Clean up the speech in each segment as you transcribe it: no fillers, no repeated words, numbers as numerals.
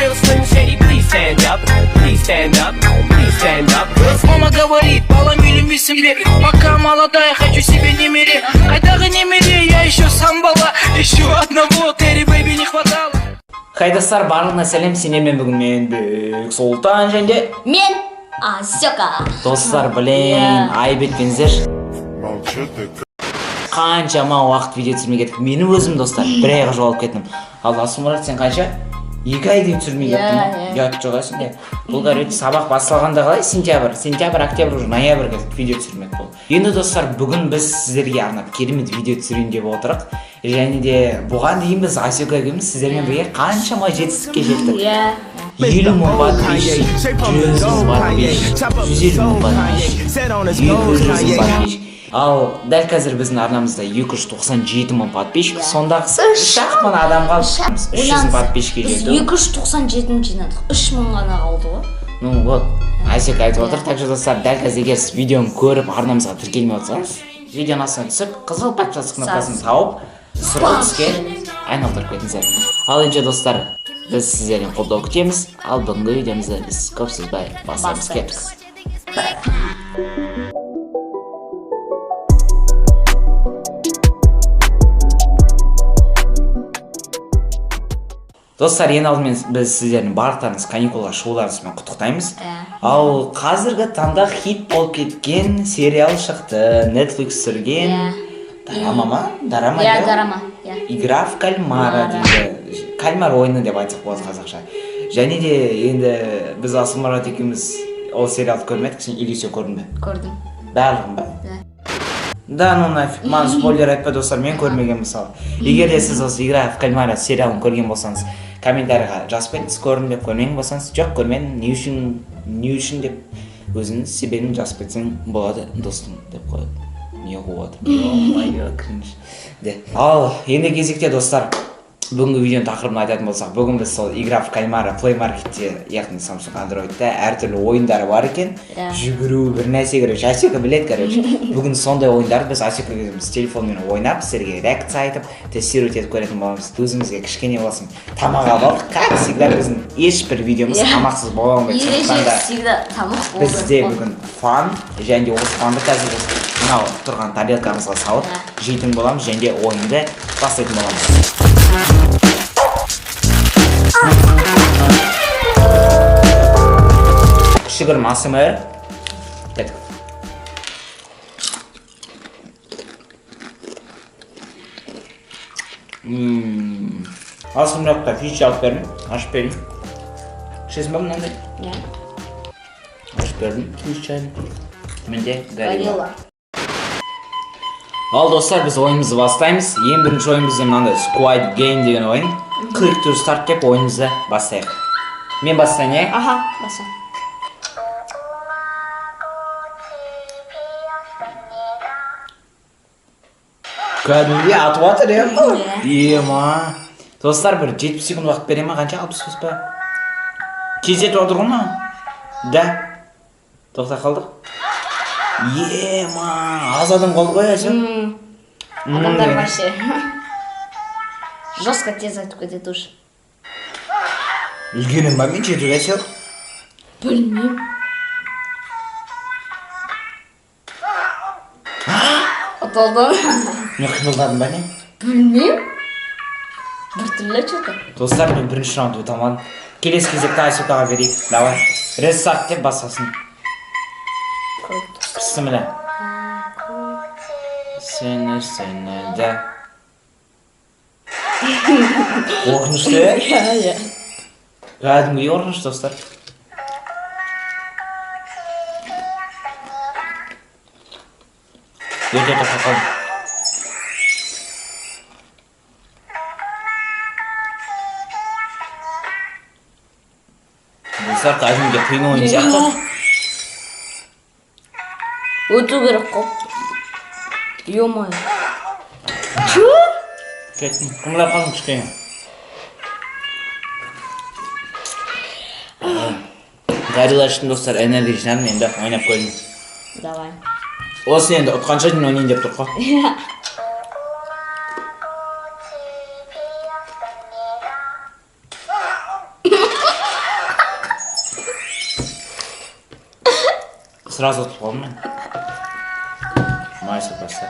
real Slim Shady, please stand up. Please stand up. Please stand up. Мама говорит, балам үйленбей себе, пока молодая, хочу себе немере. Айдағы немере, я еще сам бала, еще одного Терри Бэйби не хватало. Хай достар, барлығына сәлем. Сенемен бүгін мен Бек Сұлтан және мен Асёка. Достар, білем, айбет пензер қаншама уақыт видео түсірмей кеттік. Мені өзім достар бір айға жоғалып кеттім. Ал Асымұрат, сен қанша? 2 айдың түсірмей кеттім. Ұят жоғайсың де. Бұл қарайды сабақ басталғанда қалай? Сентябрь, октябрь, уже ноябрьге видео түсірмек болды. Енді достар, бүгін біз сіздерге арнап керемет видео түсірейін деп отырық. Және де бұған дейін біз Асёка екеуміз сіздермен бірге қаншама жетістікке жеттік. 50 мың подписчик, 100 мың подписчик, 150 мың подписчик, 200 мың подписчик. Ал дәл қазір біздің арнамызда 297 мың подписчик, сондағысы 3 мың адам қалды. 300 мың подписчикке жетті. 297 мың жинадық, 3 мың ғана қалды ғой. Ну вот, Асёка айтып отыр. Так что достар, дәл қазір егер сіз видеоны көріп арнамызға тіркелмей отырсаңыз, видеоның астына түсіп, қызыл подписка кнопкасын тауып, сұрғылт іске айналдырып кетіңіздер. Ал енді достар, біз сіздерден қолдау күтеміз. Ал бүгінгі видеомызды біз көп созбай бастаймыз, кеттік. Достар, ең алдымен біз сіздердің барлықтарыңыз каникулға шығуларыңызбен құттықтаймыз. Ал қазіргі таңда хит болып кеткен сериал шықты. Netflix түсірген Дарама ма? Дарама. Игра в кальмара дейді. Кальмар ойыны деп айтсақ болады қазақша. Және де енді біз Асымұрат екеуміз ол сериалды көрмедік, сен или сен көрдің бе? Көрдім. Барлығын ба? Да, ну нафиг, маған спойлер айтпа достар, мен көрмеген мысалы. Егер де сіз осы Игра в кальмара сериалын көрген болсаңыз, комментарийға жазып кетіңіз, көрдім деп. Көрмеген болсаңыз, жоқ көрмедім, не үшін деп өзіңіз себебін жазып кетсең болады, достым деп қояды. Не қуады? Ой, кринж. Ал енді кезекте достар, бүгінгі видеоның тақырыбын айтатын болсақ, бүгін біз сол Игра в кальмара Play Marketте, яғни Samsung Android'та әртүрлі ойындары бар екен. Жүгіру, бір нәрсе керек, Асёка біледі, короче. Бүгін сондай ойындарды біз Асёка өзіміз телефонмен ойнап, сіздерге реакция айтып, тестировать етіп көретін боламыз. Өзімізге кішкене болсын тамақ алып, как всегда біздің ешбір видеомыз тамақсыз бола алмайды. Всегда тамақ болды. Бізде бүгін фан, және де осы фанды қазір мынау тұрған тарелкамызға салып жейтін боламыз, және де ойынды бастайтын боламыз. Кішігірім ASMR. Кеттік. Асымұраққа фиш алып бердім, ашып берейін. Ішесің ба мынандай? Ашып бердім, фиш чайын. Менде горилла. Ал достар, біз ойынымызды бастаймыз. Ең бірінші ойын бізде мынандай Squid Game деген ойын. Click to start деп ойынымызды бастайық. Мен бастайын, е? Аха, баса. Кәдімге атып атыр, е? Ема. Достар, бір 70 секунд уақыт бере ма? Қанша? 65 па? Кезетіп отыр ғой ма? Да. Тоқта қалдық. Ема, аз адам қалды ғой, әсен? Адамдар вообще жестко тез айтып кетеді уж. Үлгенің ба мен жетуге әсел? Білмеймін. Отолдым. Мен қимылдадым ба не? Білмеймін. Біртүрлі что-то. Достар, мен бірінші раунд өте алмадым. Келесі кезекті Асёкаға берейік. Давай. Рестарт деп басасын. Bismillah. Seni de. Қорқынышты? Иә. Кәдімгі қорқыныш достар. Өте тоққа қалды. Достар, кәдімгі қиын ойын сияқты. Өту керек қоп. Ё-моё. Чё? Кеттім, қымылап қалдым кішкене. Горилла үшін достар, энергия жинадым, енді ойнап көрейін. Давай. Осы енді ұтқанша дейін ойнайын деп тұр ғой. сразу ұтып қалдым мен. Май сапасы.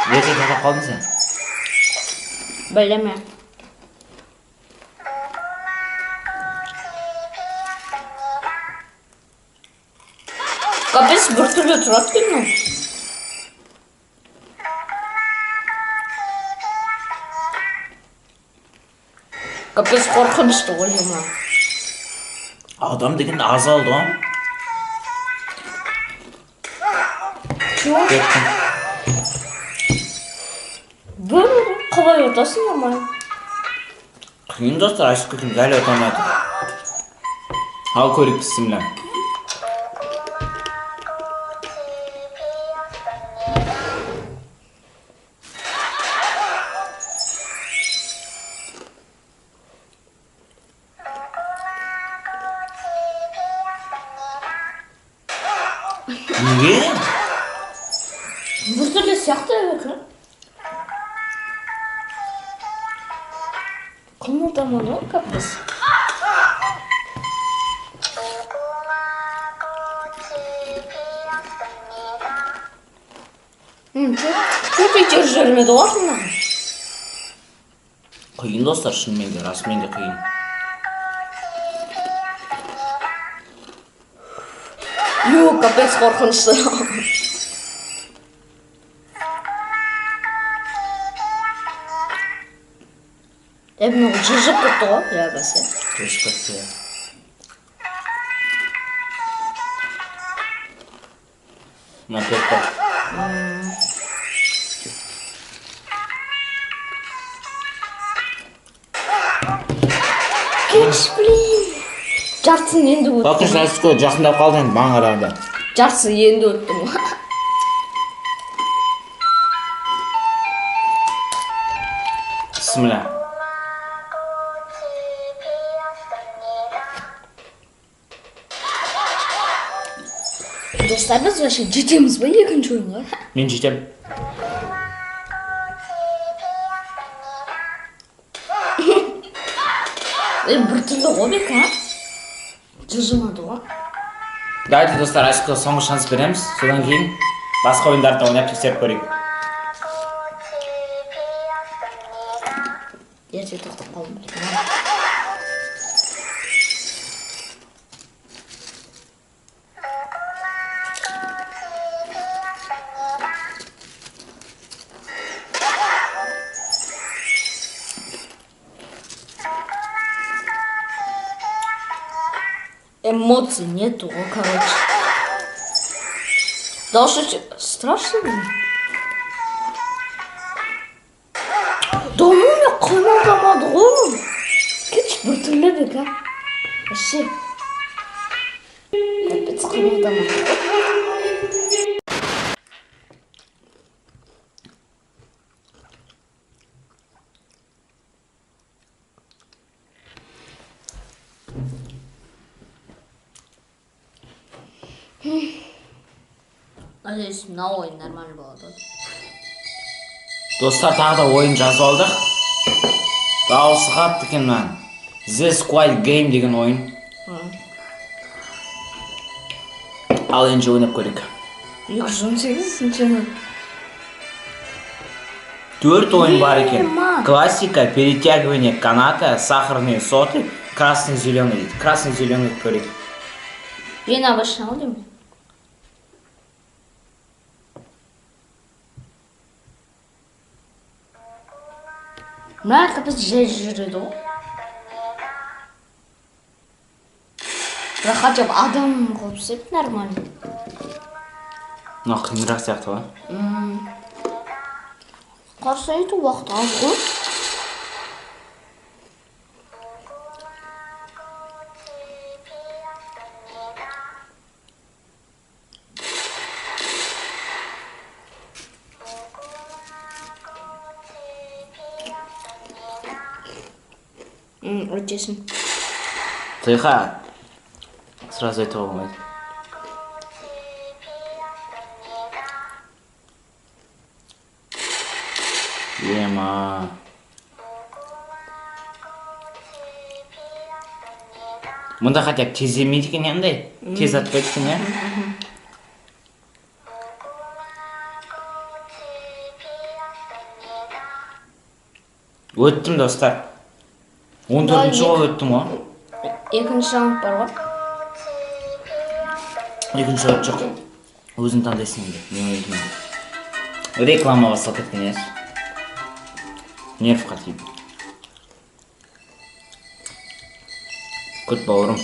Ерте татап қалдың сен? Білеме. Капец бір түрлі тұрады екен мынау. Капец қорқынышты ғой мынау. Адам деген азалды ғой. Чего? Кеттім. Бір қалай отасың амай? Қиын достар, ашып кеткен дәл отамайды. Ал көрік бісімлі. Неге? Бір түрлі сияқты екен. Қымылдамады ғой капец. Чё Питер жүрмеді ғой мына? Қиын достар, шынымен де, расымен де қиын. Ё, капец қорқынышты. Мынау жыжып кетті ғой, я бәсе. Төшіп кетті. Мына кетті. Кетш, блин. Жартысын енді өттім. Бақыш әсіко жақындап қалды енді маған қарағанда. Жартысын енді өттім. Бісміллә. Достар, біз вообще жетеміз ба екінші ойынға? Мен жетем. Бір түрлі ғой бек, а? Жыжымады ғой. Давайте достар, әсіко соңғы шанс береміз. Содан кейін басқа ойындарды ойнап тексеріп көрейік. Ерте тоқтап қалдым. Эмоций нету, короче. Даже страшно, блин. Да ну меня қимылдамады ғой. Кетші бір түрлі бек, а? Вообще. Капец қимылдамады. Надеюсь, мына ойын нормально болады. Достар, тағы да ойын жазып алдық. Дауысы қатты екен мынан. The Squid Game деген ойын. Ал енді ойнап көрейік. 218-ші. 4 ойын бар екен. Классика, перетягивание каната, сахарные соты, красный-зеленый дейді. Красный-зеленый көрейік. Ең обычный ғой деймін. Мына капец жай жүреді ғой. Бірақ хотя бы адам қылып істеп нормально. Мына қиынырақ сияқты ғой. Қарсы айту уақыт аз ғой. Өтесің. Тихо. Сразу этого болмайды. Ема. Мұнда хотя бы тез емейді екен андай. Тез атпайды екен, иә? Өттім достар. 14-ші жол өттім ғой. Екінші раунд бар ғой. Екінші жол жоқ. Өзің таңдайсың енді. Мен өзім. Рекламаға салып кеткен еш. Нервқа тиіп. Күт бауырым.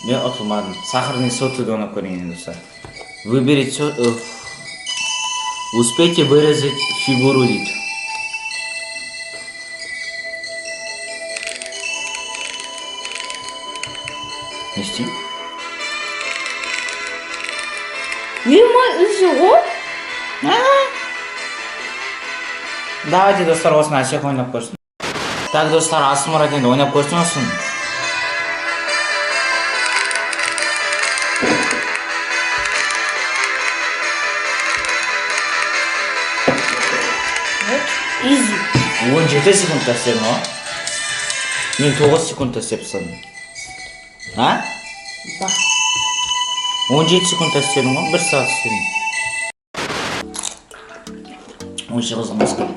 Мен ұтылмадым. Сахарный соты ойнап көрген достар. Выберите... Успейте выразить фигуру дейді. Не істеймін? Үзі ғой? Давайте, достар, осыны әсек ойнап көрсін. Так, достар, Асмұрат енді ойнап көрсін осыны. Изи. 17 секундта істедім ғой. Мен 9 секундта істеп тастадым. А? Бар. 17 секундта істедім ғой, 1 сағат істедім. 17 қызғымыз көп.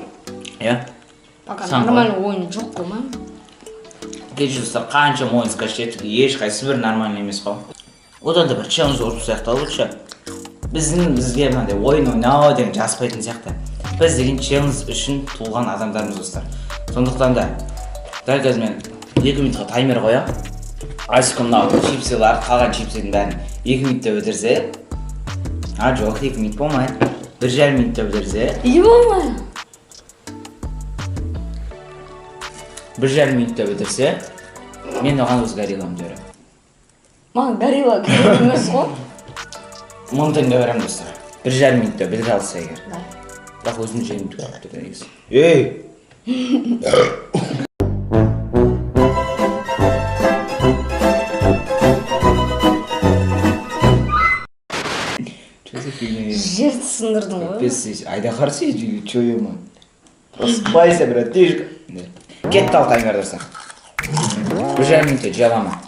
Иә? Пока нормальный ойын жоқ қой ма? Кеше достар, қанша ойын скачтеттік, ешқайсы бір нормальный емес қой. Одан да бір челлендж ұрып сияқталып ше. Бізге мынандай ойын ойнау деген жаспайтын сияқты. Біз деген челлендж үшін туылған адамдарымыз достар. Сондықтан да дәл қазір мен 2 минутқа таймер қоям. Асика мынау чипсилар, қалған чипсидің бәрін 2 минутта бітірсе. Жоқ, 2 минут болмайды. 1,5 минутта бітірсе. И болмайды. 1,5 минутта бітірсе, мен оған өз горилламды беремін. Маған горилла керек емес қой. 1000 теңге беремін достар. 1,5 минутта бітіре алса егер. Бірақ өзім жеңім түгіліпті негізі. Ей! Жерді сындырдың ғой. Капец, айда қарсы еді, чё ема? Просыпайся, братишка. Кетті ал таймер достар. 1,5 минутта жабама.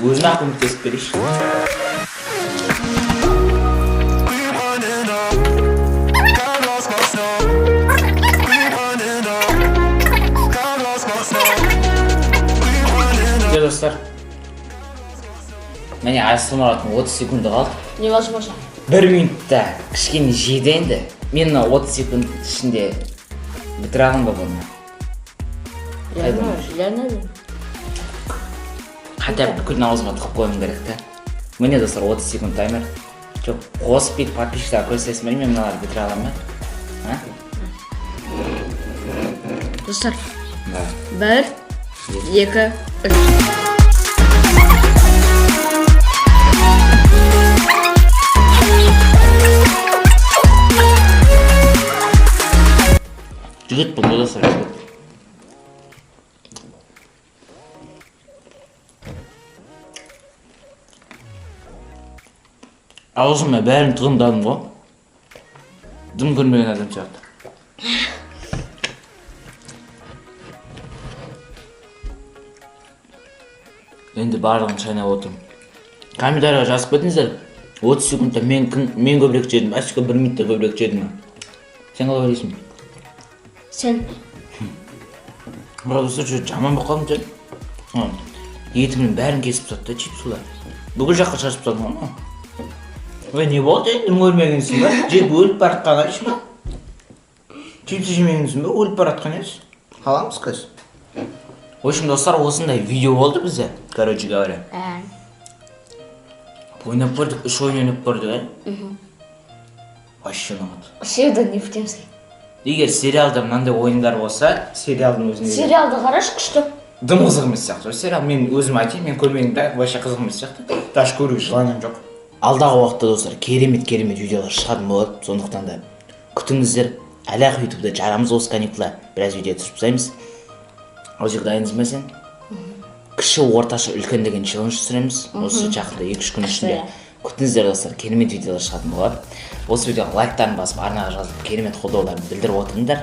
Өзіне ақ көмектесіп берейші. Достар, міне Асмұраттың 30 секунды қалды. Невозможно. 1 минутта кішкене жеді енді. Мен 30 секунд ішінде бітіре алам ба бұны? Реально. Хотя бы бүкілін аузыма тығып қойым керек та. Міне достар 30 секунд таймер. Жоқ, қосып бейт подписчиктарға көрсетесің бәрі, мен мыналарды бітіре аламын ба? Достар. Да. 1, 2, 3. Жігіт бұл достар, жігіт. Аузыма бәрін тұғындадым ғой. Дым көрмеген адам сияқты. Енді барлығын шайнап отырмын. Комментарияға жазып кетіңіздер. 30 секундта мен көбірек жедім, Асика 1 минутта көбірек жедім. Сен қалай ойлайсың? Сен. Бірақ достар жүр жаман болып қалдым жедім. Етімнің бәрін кесіп тастады чипсылар. Бүкіл жаққа шашып тастадым ғой. Ой, не болды енді көрмегенсің ба? Жеп өліп баратқан еш па? Чипсы жемегенсің ба? Өліп баратқан еш? Қаламыз қыз. В общем, достар, осындай видео болды бізде, короче говоря. Ойнап көрдік, 3 ойын ойнап көрдік, Вообще ұнамады. Вообще не бітеміз. Егер сериалда мынандай ойындар болса, сериалдың өзіне... Сериалды қараш күшті. Дым қызық емес сияқты. Сериал мен өзім айтайын, мен көрмегенде вообще қызық емес сияқты. Даже көруге желанием жоқ. Алдағы уақытта достар, керемет видеолар шығатын болады. Сондықтан да күтіңіздер. Әлі-ақ ютубта жарамыз осы каникулда біраз видео түсіріп тастаймыз. Өзек дайынсың ба сен? Кіші, орташа, үлкен деген челлендж түсіреміз. Осы жақында 2-3 күн ішінде күтіңіздер достар, керемет видеолар шығатын болады. Осы видеоға лайктарын басып, арнаға жазып, керемет қолдауларды білдіріп отырыңдар.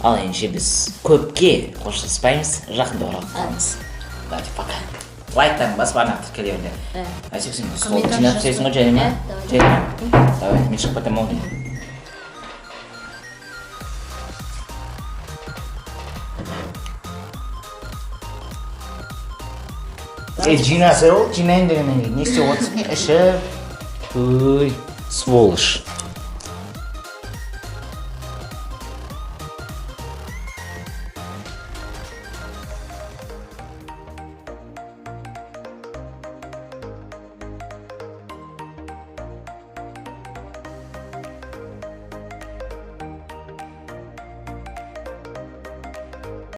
Ал ендеше біз көпке қоштаспаймыз, жақында оралып қаламыз. Давайте, пока. Лайктарын басып, арнаға тіркеле беріңдер. Айсек, сен столды жинап тастайсың ғой және ме? Давай, мен шығып кетемін ғой. Жинасыр ол, жинайын дегеннен кейін не істеп отырсың? Ішіп, сволочь.